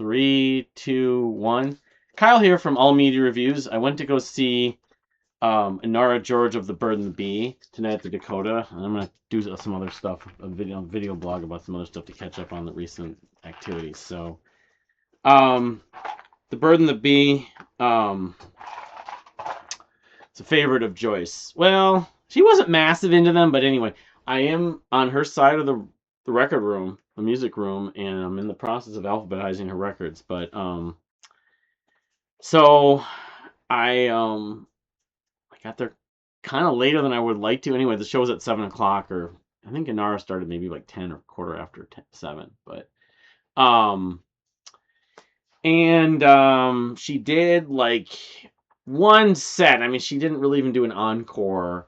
3, 2, 1. Kyle here from All Media Reviews. I went to go see Inara George of the Bird and the Bee tonight at the Dakota. And I'm going to do some other stuff, a video blog about some other stuff to catch up on the recent activities. So, the Bird and the Bee, it's a favorite of Joyce. Well, she wasn't massive into them, but anyway, I am on her side of the record room, the music room, and I'm in the process of alphabetizing her records. But so I got there kind of later than I would like to. Anyway, the show was at 7:00, or I think Inara started maybe like 10 or quarter after 7. But she did like one set. I mean, she didn't really even do an encore,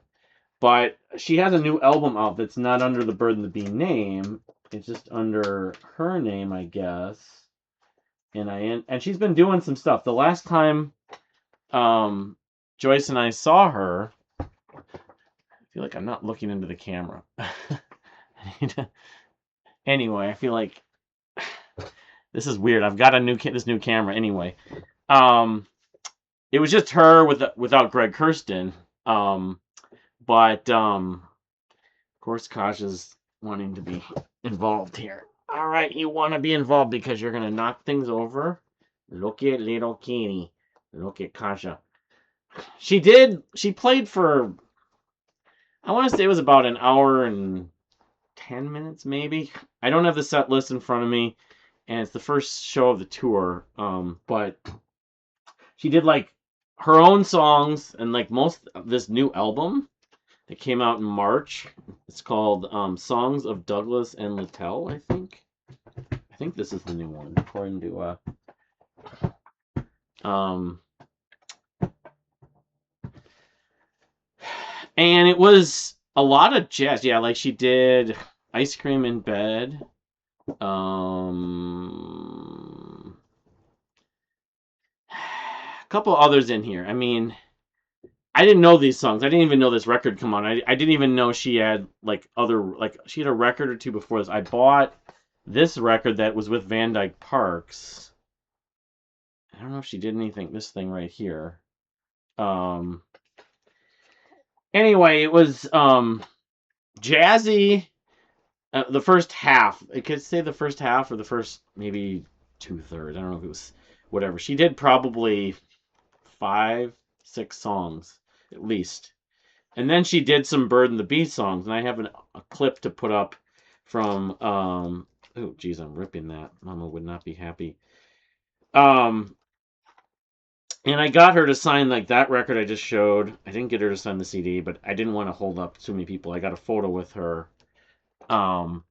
but she has a new album out that's not under the Bird and the Bee name. It's just under her name, I guess. And she's been doing some stuff. The last time Joyce and I saw her, I feel like I'm not looking into the camera. Anyway, I feel like this is weird. I've got this new camera. Anyway, it was just her without Greg Kirsten. But of course, Kasha's wanting to be involved here. All right, you want to be involved because you're gonna knock things over. Look at little Kenny. Look at Kasha. She played for, I want to say it was about an hour and 10 minutes, maybe. I don't have the set list in front of me, and it's the first show of the tour. But she did like her own songs and like most of this new album that came out in March. It's called Songs of Douglas and Littell, I think. I think this is the new one, according to and it was a lot of jazz. Yeah, like she did Ice Cream in Bed. A couple others in here. I mean, I didn't know these songs. I didn't even know this record come on. I didn't even know she had she had a record or two before this. I bought this record that was with Van Dyke Parks. I don't know if she did anything. This thing right here. Anyway, it was jazzy. The first half. I could say the first half or the first maybe 2/3. I don't know if it was whatever. She did probably 5, 6 songs at least. And then she did some Bird and the Bee songs, and I have a clip to put up from oh geez, I'm ripping that. Mama would not be happy. And I got her to sign like that record I just showed. I didn't get her to sign the CD, but I didn't want to hold up too many people. I got a photo with her. But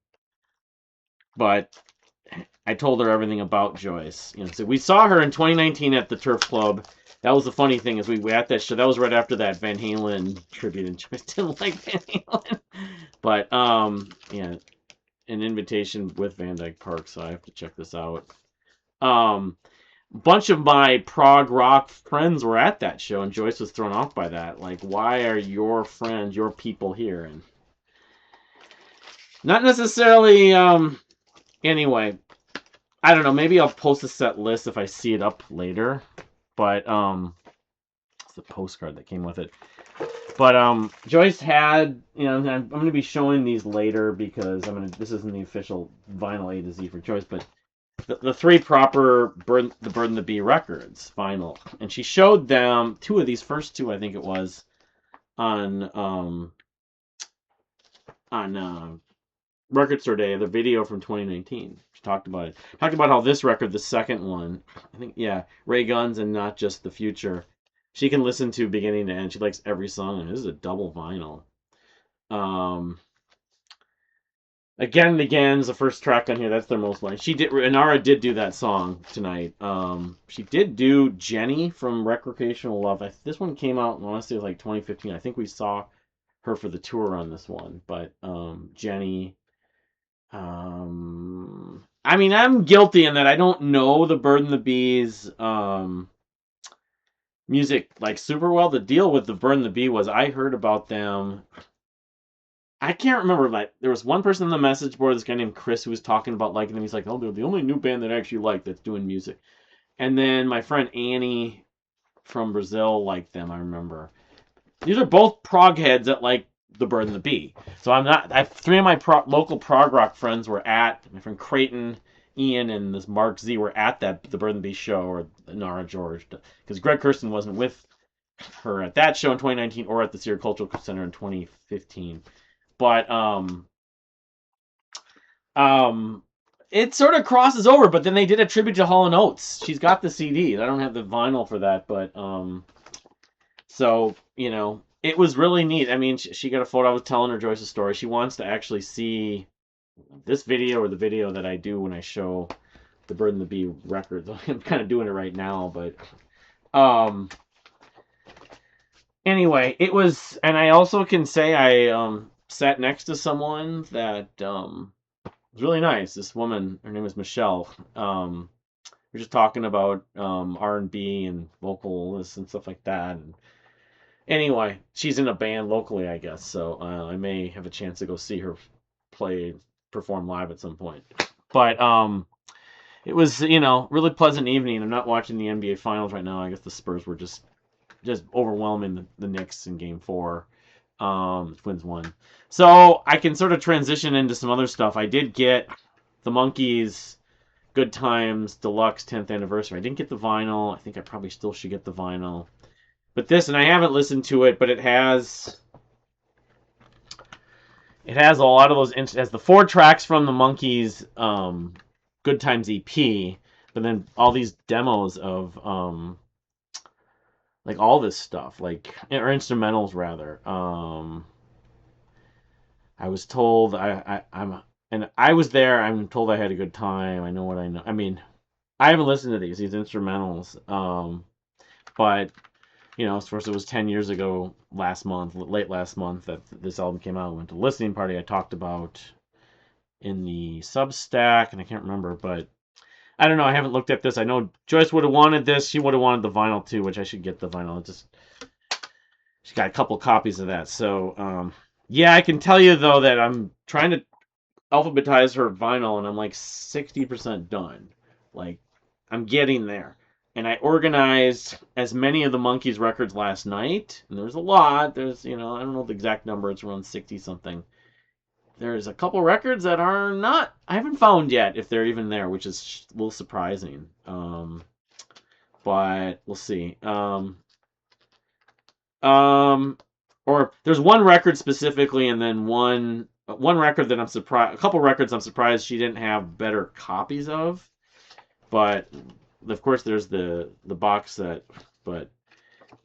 I told her everything about Joyce. So we saw her in 2019 at the Turf Club. That was the funny thing, is we were at that show. That was right after that Van Halen tribute, and Joyce didn't like Van Halen. But yeah, an invitation with Van Dyke Park, so I have to check this out. Bunch of my prog rock friends were at that show, and Joyce was thrown off by that. Like, why are your friends, your people here? And not necessarily. Anyway, I don't know. Maybe I'll post a set list if I see it up later. But it's the postcard that came with it. But Joyce had, I'm going to be showing these later because this isn't the official vinyl A to Z for Joyce, but the 3 proper the Bird and the Bee records vinyl, and she showed them 2 of these first 2, I think it was, on Record Store Day, the video from 2019. She talked about it. Talked about how this record, the second one, I think, yeah, Ray Guns and Not Just the Future, she can listen to beginning to end. She likes every song, and this is a double vinyl. Again and Again is the first track on here. That's their most liked. Inara did do that song tonight. She did do Jenny from Recreational Love. This one came out, I want to say it was like 2015. I think we saw her for the tour on this one. But Jenny. I mean, I'm guilty in that I don't know the Bird and the Bees music like super well. The deal with the Bird and the Bee was I heard about them. I can't remember, but there was one person on the message board, this guy named Chris, who was talking about liking them. He's like, oh, they're the only new band that I actually like that's doing music. And then my friend Annie from Brazil liked them, I remember. These are both prog heads that like the Bird and the Bee. So I'm not. Three of my local prog rock friends were at, my friend Creighton, Ian, and this Mark Z were at the Bird and the Bee show, or Inara George, because Greg Kirsten wasn't with her at that show in 2019 or at the Sierra Cultural Center in 2015. But um, it sort of crosses over. But then they did a tribute to Hall and Oates. She's got the CD. I don't have the vinyl for that, but so, it was really neat. I mean, she got a photo. I was telling her Joyce's story. She wants to actually see this video or the video that I do when I show the Bird and the Bee records. I'm kind of doing it right now, but anyway, it was, and I also can say I sat next to someone that was really nice. This woman, her name is Michelle. We're just talking about R&B and vocalists and stuff like that, and anyway, she's in a band locally, I guess, so I may have a chance to go see her perform live at some point. But it was, really pleasant evening. I'm not watching the NBA Finals right now. I guess the Spurs were just overwhelming the Knicks in Game 4. Twins won. So I can sort of transition into some other stuff. I did get the Monkees Good Times Deluxe 10th Anniversary. I didn't get the vinyl. I think I probably still should get the vinyl. But this, and I haven't listened to it, but it has a lot of those. It has the 4 tracks from the Monkees Good Times EP, but then all these demos of like all this stuff, or instrumentals rather. I was told I was there. I'm told I had a good time. I know what I know. I mean, I haven't listened to these instrumentals, but. Of course, it was 10 years ago late last month, that this album came out. I went to the listening party I talked about in the Substack, and I can't remember, but I don't know. I haven't looked at this. I know Joyce would have wanted this. She would have wanted the vinyl too, which I should get the vinyl. She got a couple copies of that. So, yeah, I can tell you, though, that I'm trying to alphabetize her vinyl, and I'm like 60% done. Like, I'm getting there. And I organized as many of the Monkees records last night, and there's a lot. There's, I don't know the exact number. It's around 60 something. There's a couple records that are not, I haven't found yet if they're even there, which is a little surprising. But we'll see. Or there's one record specifically, and then one record that I'm surprised, a couple records I'm surprised she didn't have better copies of. But of course, there's the box set, but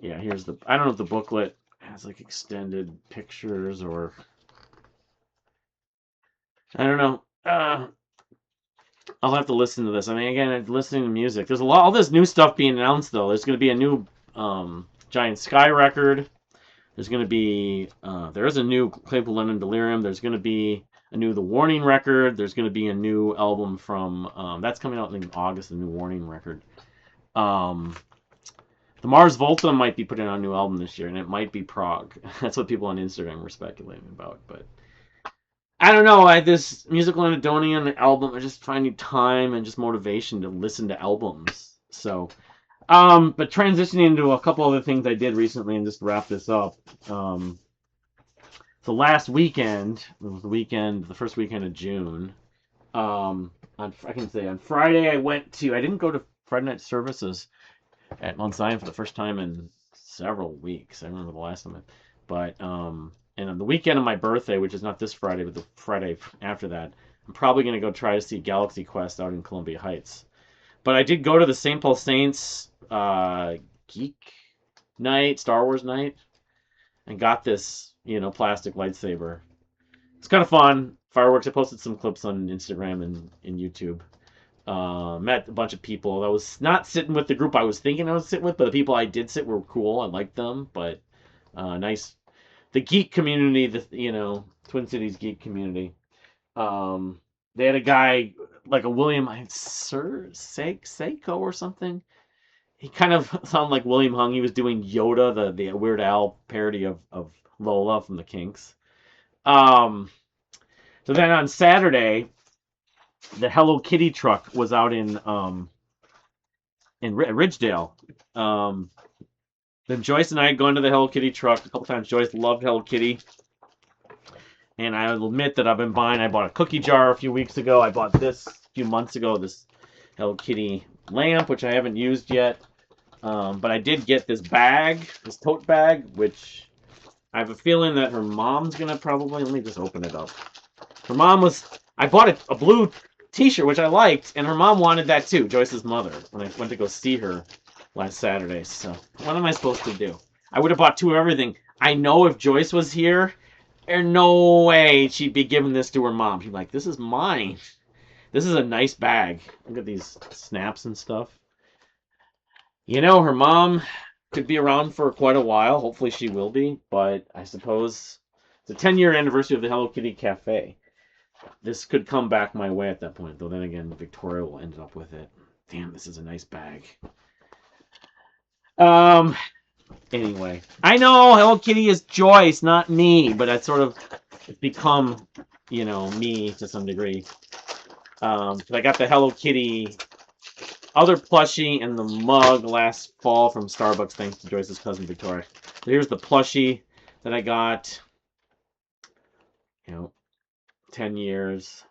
yeah, here's I don't know if the booklet has like extended pictures, or I don't know. I'll have to listen to this. I mean, again, listening to music. There's all this new stuff being announced, though. There's going to be a new Giant Sky record. There's going to be there is a new Claypool Lennon Delirium. There's going to be a new The Warning record. There's going to be a new album from that's coming out in August. The new Warning record. The Mars Volta might be putting out a new album this year, and it might be prog. That's what people on Instagram were speculating about. But I don't know. This Musical Anhedonia album, I just finding time and just motivation to listen to albums. So, but transitioning into a couple other things I did recently, and just to wrap this up. So last weekend, it was the first weekend of June. I can say on Friday I didn't go to Friday night services at Mount Zion for the first time in several weeks. I remember the last time. But and on the weekend of my birthday, which is not this Friday, but the Friday after that, I'm probably going to go try to see Galaxy Quest out in Columbia Heights. But I did go to the St. Paul Saints Geek Night, Star Wars night, and got this, plastic lightsaber. It's kind of fun. Fireworks. I posted some clips on Instagram and YouTube. Met a bunch of people. I was not sitting with the group I was thinking I was sitting with, but the people I did sit were cool. I liked them, but nice. The geek community, Twin Cities geek community. They had a guy like a William Seiko or something. He kind of sounded like William Hung. He was doing Yoda, the Weird Al parody of Lola from the Kinks. Um, so then on Saturday, the Hello Kitty truck was out in Ridgedale. Um, then Joyce and I had gone to the Hello Kitty truck a couple times. Joyce loved Hello Kitty, and I will admit that I've been buying. I bought a cookie jar a few weeks ago. I bought this a few months ago. This Hello Kitty lamp, which I haven't used yet. But I did get this bag, this tote bag, which I have a feeling that her mom's gonna probably. Let me just open it up. Her mom was. I bought a blue T-shirt, which I liked, and her mom wanted that too. Joyce's mother, when I went to go see her last Saturday. So what am I supposed to do? I would have bought two of everything. I know if Joyce was here, there's no way she'd be giving this to her mom. She'd be like, "This is mine. This is a nice bag. Look at these snaps and stuff." You know, her mom could be around for quite a while. Hopefully she will be, but I suppose it's a 10-year anniversary of the Hello Kitty Cafe. This could come back my way at that point, though then again, Victoria will end up with it. Damn, this is a nice bag. Um, anyway. I know Hello Kitty is Joyce, not me, but it's become, me to some degree. I got the Hello Kitty other plushie and the mug last fall from Starbucks, thanks to Joyce's cousin Victoria. So here's the plushie that I got. 10 years.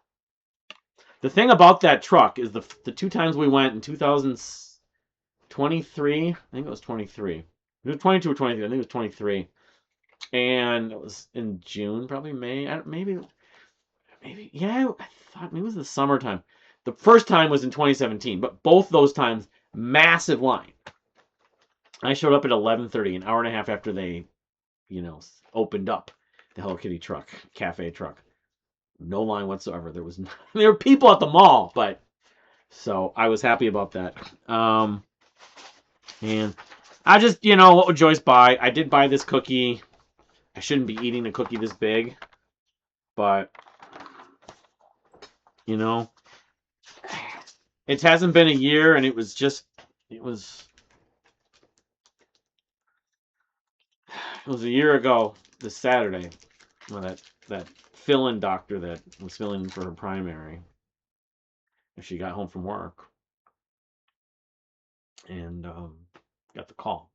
The thing about that truck is the two times we went in 2023. I think it was 23. It was 22 or 23. I think it was 23. And it was in June, probably May. Maybe, yeah, I thought maybe it was the summertime. The first time was in 2017, but both those times, massive line. I showed up at 11:30, an hour and a half after they, opened up the Hello Kitty truck, cafe truck. No line whatsoever. There were people at the mall, but so I was happy about that. And I just, what would Joyce buy? I did buy this cookie. I shouldn't be eating a cookie this big, but it hasn't been a year, and it was a year ago this Saturday when that fill-in doctor that was filling in for her primary, and she got home from work and got the call.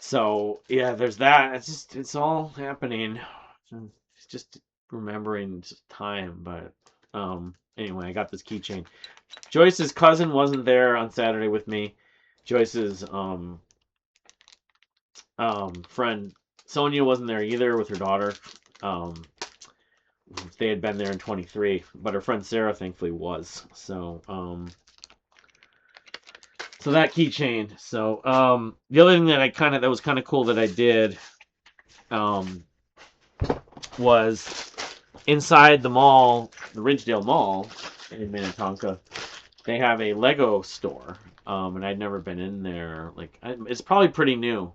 So yeah, there's that. It's all happening. It's just remembering time, but anyway, I got this keychain. Joyce's cousin wasn't there on Saturday with me. Joyce's friend Sonia wasn't there either with her daughter. They had been there in 23, but her friend Sarah thankfully was. So so that keychain. So the other thing that was kind of cool that I did was inside the mall, the Ridgedale Mall in Minnetonka. They have a Lego store, and I'd never been in there. It's probably pretty new.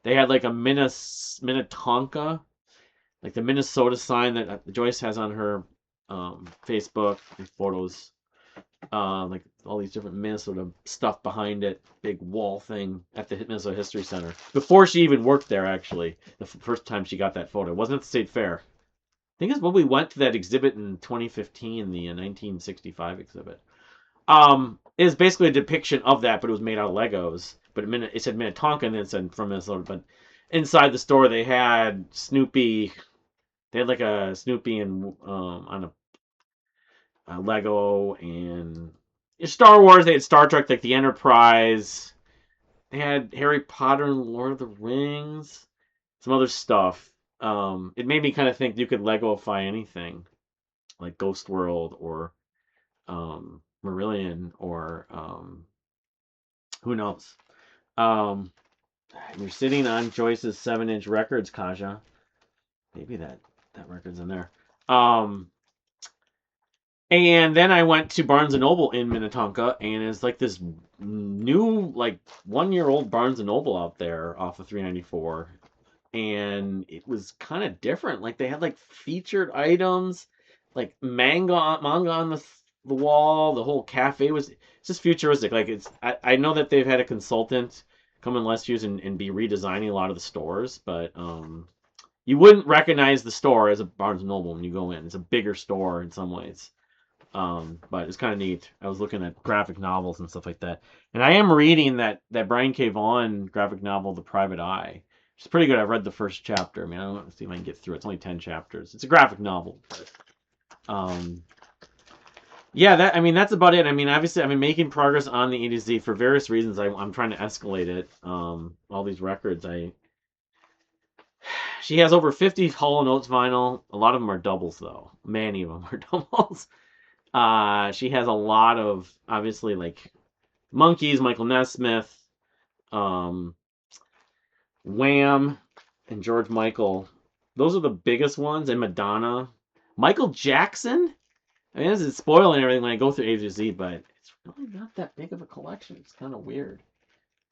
They had like a Minnetonka, like the Minnesota sign that Joyce has on her Facebook and photos. Like all these different Minnesota stuff behind it, big wall thing at the Minnesota History Center. Before she even worked there, actually, the first time she got that photo. It wasn't at the State Fair. I think it's when we went to that exhibit in 2015, the 1965 exhibit. It was basically a depiction of that, but it was made out of Legos. But it said Minnetonka and then it said from Minnesota. But inside the store, they had Snoopy. They had like a Snoopy and on a Lego and Star Wars. They had Star Trek, like the Enterprise. They had Harry Potter and Lord of the Rings. Some other stuff. It made me kind of think you could Legoify anything, like Ghost World or Marillion or who knows. You're sitting on Joyce's 7-inch records, Kaja. Maybe that record's in there. And then I went to Barnes and Noble in Minnetonka, and it's like this new, like 1-year-old Barnes and Noble out there off of 394, and it was kind of different. Like they had like featured items, like manga on the wall. The whole cafe was just futuristic. Like I know that they've had a consultant come in last years and be redesigning a lot of the stores, but you wouldn't recognize the store as a Barnes and Noble when you go in. It's a bigger store in some ways. But it's kind of neat. I was looking at graphic novels and stuff like that, and I am reading that Brian K. Vaughan graphic novel, The Private Eye. It's pretty good. I've read the first chapter. I mean, I don't want to see if I can get through it. It's only 10 chapters. It's a graphic novel. Um, yeah, that's about it. I mean, obviously, I've been making progress on the A to Z for various reasons. I'm trying to escalate it. All these records, she has over 50 Hall & Oates vinyl. A lot of them are doubles, though. Many of them are doubles. She has a lot of, obviously, like Monkees, Michael Nesmith, um, Wham, and George Michael. Those are the biggest ones, and Madonna. Michael Jackson? I mean, this is spoiling everything when I go through A to Z, but it's really not that big of a collection. It's kind of weird.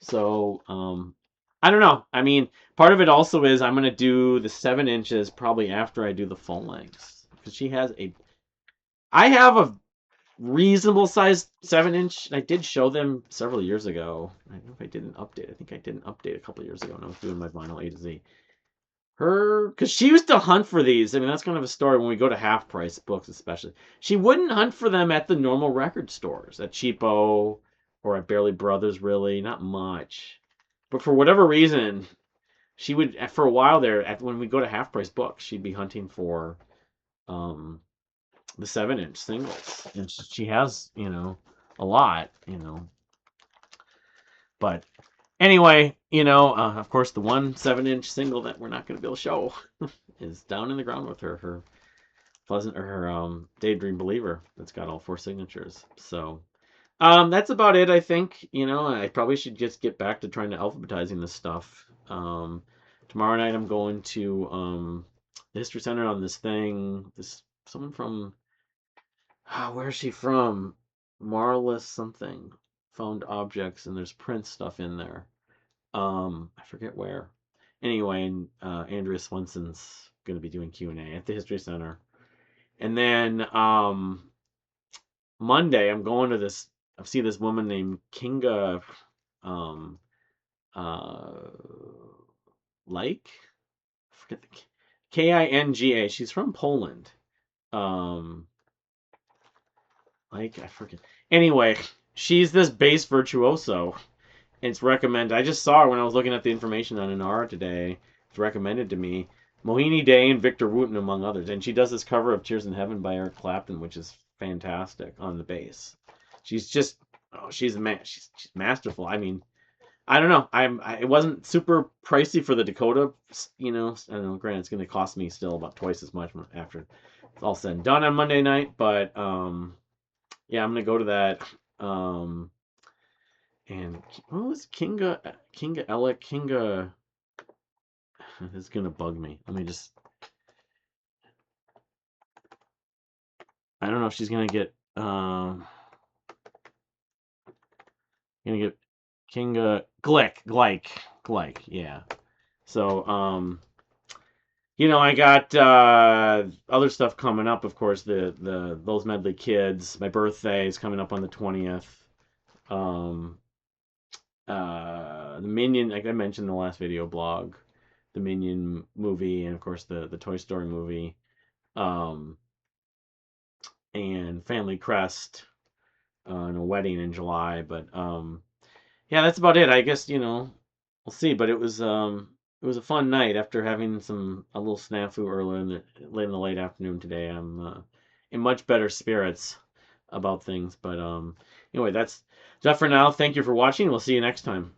So, I don't know. I mean, part of it also is I'm going to do the 7 inches probably after I do the full lengths. Because I have a reasonable sized 7-inch. I did show them several years ago. I don't know if I did an update. I think I did an update a couple years ago when I was doing my vinyl A to Z. Because she used to hunt for these. I mean, that's kind of a story when we go to half price books, especially. She wouldn't hunt for them at the normal record stores, at Cheapo or at Barely Brothers, really. Not much. But for whatever reason, she would, for a while there, when we go to half price books, she'd be hunting for the 7-inch singles. And she has, a lot, But anyway, of course, the one 7-inch single that we're not going to be able to show is Down in the Ground with her Daydream Believer that's got all 4 signatures. So that's about it, I think. I probably should just get back to trying to alphabetizing this stuff. Tomorrow night I'm going to the History Center on this thing. Someone from, where's she from? Marlis something. Found objects, and there's Prince stuff in there. I forget where. Anyway, Andrea Swenson's going to be doing Q&A at the History Center. And then Monday, I'm going to I see this woman named Kinga like, I forget the Kinga. She's from Poland. I forget. Anyway, she's this bass virtuoso. It's recommended. I just saw her when I was looking at the information on Inara today. It's recommended to me. Mohini Day and Victor Wooten, among others. And she does this cover of Tears in Heaven by Eric Clapton, which is fantastic on the bass. She's just, she's masterful. I mean, I don't know. It wasn't super pricey for the Dakota, I don't know, granted, it's going to cost me still about twice as much after it's all said and done on Monday night. But, yeah, I'm going to go to that. And what was Kinga Ellick? Kinga. This is gonna bug me. Let me just. I don't know if she's gonna get. Gonna get Kinga Glick. Yeah. So I got other stuff coming up. Of course, the those Medley Kids. My birthday is coming up on the 20th. The Minion, like I mentioned in the last video blog, the Minion movie, and of course the Toy Story movie, and Family Crest, and a wedding in July. But yeah, that's about it. I guess we'll see. But it was a fun night after having a little snafu earlier late in the late afternoon today. I'm in much better spirits about things. But anyway, that's for now. Thank you for watching. We'll see you next time.